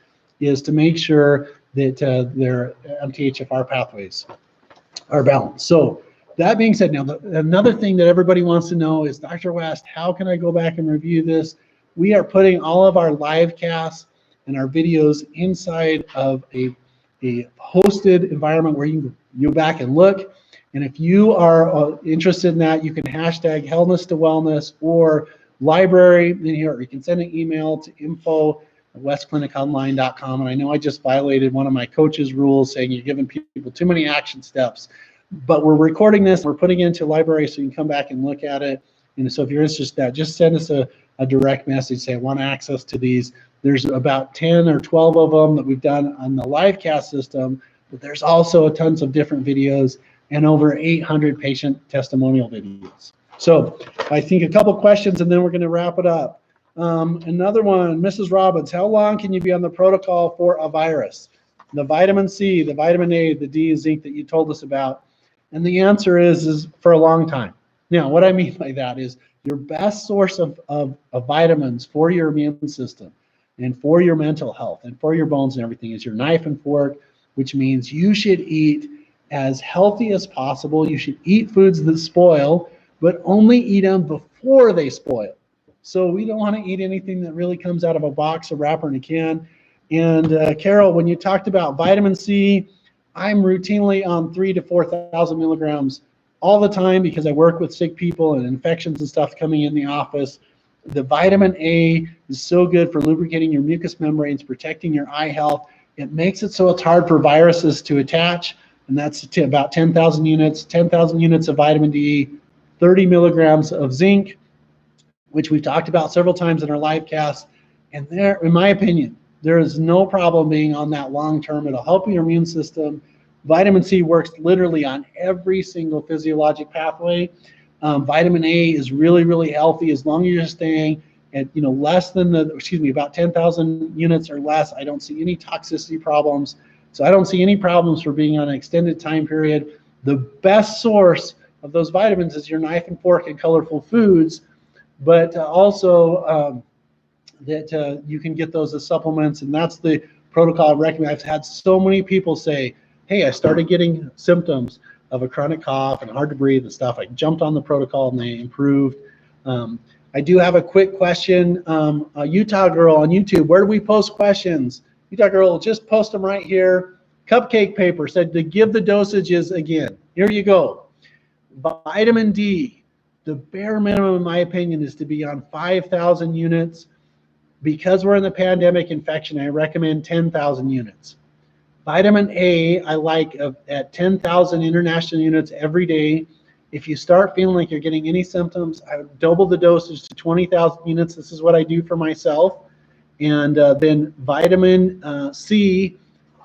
Speaker 1: is to make sure that their MTHFR pathways are balanced. So that being said, now another thing that everybody wants to know is, Dr. West, how can I go back and review this? We are putting all of our live casts and our videos inside of a hosted environment where you can go back and look. And if you are interested in that, you can hashtag Healthness to Wellness or library in here, or you can send an email to info@westcliniconline.com. And I know I just violated one of my coach's rules, saying you're giving people too many action steps, but we're recording this, we're putting it into library so you can come back and look at it. And so if you're interested in that, just send us a direct message, say I want access to these. There's about 10 or 12 of them that we've done on the live cast system, but there's also tons of different videos and over 800 patient testimonial videos. So I think a couple questions, and then we're going to wrap it up. Another one, Mrs. Robbins, how long can you be on the protocol for a virus? The vitamin C, the vitamin A, the D, zinc that you told us about. And the answer is for a long time. Now, what I mean by that is your best source of vitamins for your immune system and for your mental health and for your bones and everything is your knife and fork, which means you should eat as healthy as possible. You should eat foods that spoil, but only eat them before they spoil. So we don't want to eat anything that really comes out of a box, a wrapper, and a can. And Carol, when you talked about vitamin C, I'm routinely on 3,000 to 4,000 milligrams all the time, because I work with sick people and infections and stuff coming in the office. The vitamin A is so good for lubricating your mucous membranes, protecting your eye health. It makes it so it's hard for viruses to attach, and that's about 10,000 units, 10,000 units of vitamin D, 30 milligrams of zinc, which we've talked about several times in our live cast. And there, in my opinion, there is no problem being on that long term. It'll help your immune system. Vitamin C works literally on every single physiologic pathway. Vitamin A is really, really healthy as long as you're staying at less than about 10,000 units or less. I don't see any toxicity problems. So I don't see any problems for being on an extended time period. The best source of those vitamins is your knife and fork and colorful foods, but also that you can get those as supplements, and that's the protocol I recommend. I've had so many people say, hey, I started getting symptoms of a chronic cough and hard to breathe and stuff. I jumped on the protocol and they improved. I do have a quick question. A Utah Girl on YouTube, where do we post questions? Utah Girl, just post them right here. Cupcake Paper said to give the dosages again. Here you go. Vitamin D, the bare minimum in my opinion is to be on 5,000 units. Because we're in the pandemic infection, I recommend 10,000 units. Vitamin A, I like at 10,000 international units every day. If you start feeling like you're getting any symptoms, I would double the dosage to 20,000 units. This is what I do for myself. And then vitamin C,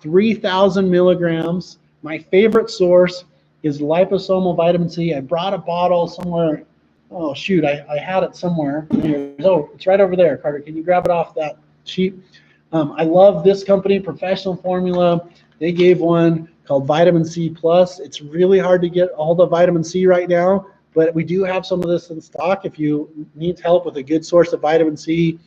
Speaker 1: 3,000 milligrams. My favorite source is liposomal vitamin C. I brought a bottle somewhere. Oh, shoot, I had it somewhere. Oh, it's right over there, Carter. Can you grab it off that sheet? I love this company, Professional Formula. They gave one called Vitamin C Plus. It's really hard to get all the vitamin C right now, but we do have some of this in stock if you need help with a good source of vitamin C.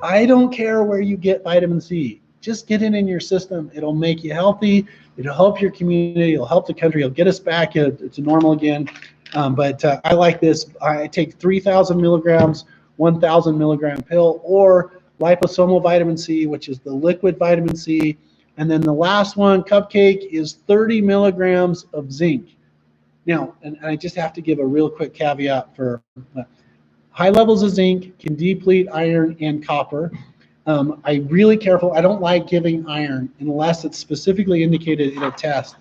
Speaker 1: I don't care where you get vitamin C. Just get it in your system. It'll make you healthy. It'll help your community. It'll help the country. It'll get us back to normal again. But I like this. I take 3,000 milligrams, 1,000 milligram pill, or liposomal vitamin C, which is the liquid vitamin C. And then the last one, Cupcake, is 30 milligrams of zinc. Now, and I just have to give a real quick caveat for high levels of zinc can deplete iron and copper. I'm really careful. I don't like giving iron unless it's specifically indicated in a test.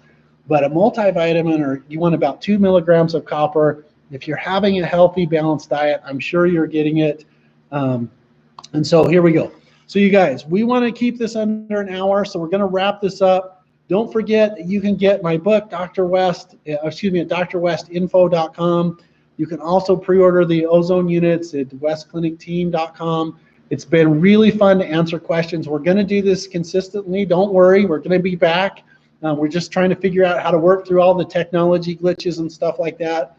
Speaker 1: But a multivitamin, or you want about 2 milligrams of copper. If you're having a healthy, balanced diet, I'm sure you're getting it. And so here we go. So you guys, we want to keep this under an hour, so we're going to wrap this up. Don't forget that you can get my book, Dr. West, at drwestinfo.com. You can also pre-order the ozone units at westclinicteam.com. It's been really fun to answer questions. We're going to do this consistently. Don't worry, we're going to be back. We're just trying to figure out how to work through all the technology glitches and stuff like that.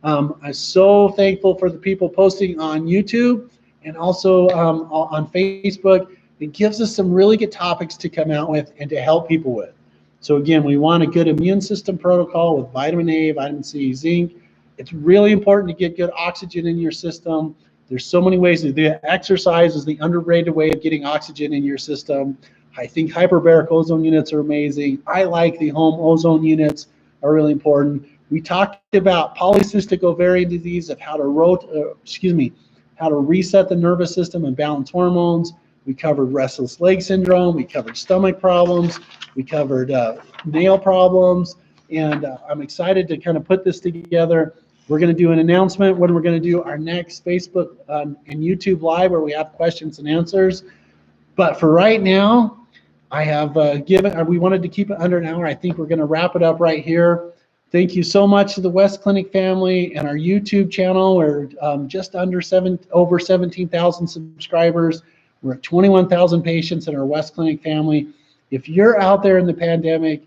Speaker 1: I'm so thankful for the people posting on YouTube and also on Facebook. It gives us some really good topics to come out with and to help people with. So again, we want a good immune system protocol with vitamin A, vitamin C, zinc. It's really important to get good oxygen in your system. There's so many ways to do it. Exercise is the underrated way of getting oxygen in your system. I think hyperbaric ozone units are amazing. I like the home ozone units are really important. We talked about polycystic ovarian disease, of how to reset the nervous system and balance hormones. We covered restless leg syndrome. We covered stomach problems. We covered nail problems. And I'm excited to kind of put this together. We're going to do an announcement when we're going to do our next Facebook and YouTube Live where we have questions and answers. But for right now, I have we wanted to keep it under an hour. I think we're going to wrap it up right here. Thank you so much to the West Clinic family and our YouTube channel. We're just under over 17,000 subscribers. We're at 21,000 patients in our West Clinic family. If you're out there in the pandemic,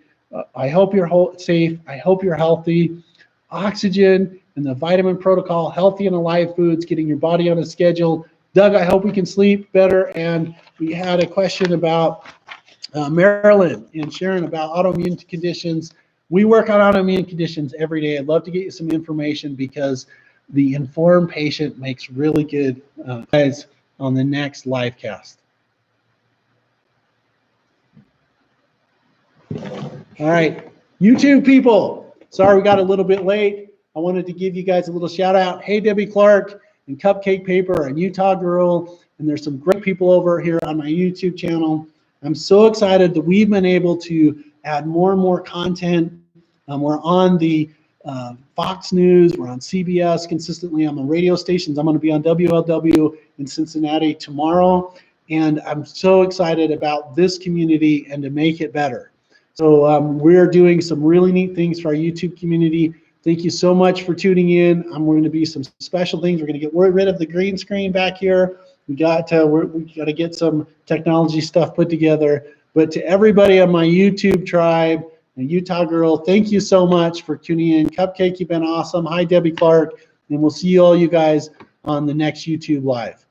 Speaker 1: I hope you're safe. I hope you're healthy. Oxygen and the vitamin protocol, healthy and alive foods, getting your body on a schedule. Doug, I hope we can sleep better. And we had a question about Marilyn and Sharon about autoimmune conditions. We work on autoimmune conditions every day. I'd love to get you some information because the informed patient makes really good guys on the next live cast. All right, YouTube people, sorry we got a little bit late. I wanted to give you guys a little shout out. Hey, Debbie Clark and Cupcake Paper and Utah Girl, and there's some great people over here on my YouTube channel. I'm so excited that we've been able to add more and more content. We're on the Fox News, we're on CBS consistently, on the radio stations. I'm going to be on WLW in Cincinnati tomorrow, and I'm so excited about this community and to make it better. So we're doing some really neat things for our YouTube community. Thank you so much for tuning in. We're going to be some special things. We're going to get rid of the green screen back here. We got to get some technology stuff put together. But to everybody on my YouTube tribe, And Utah Girl, thank you so much for tuning in. Cupcake, you've been awesome. Hi, Debbie Clark. And we'll see all you guys on the next YouTube Live.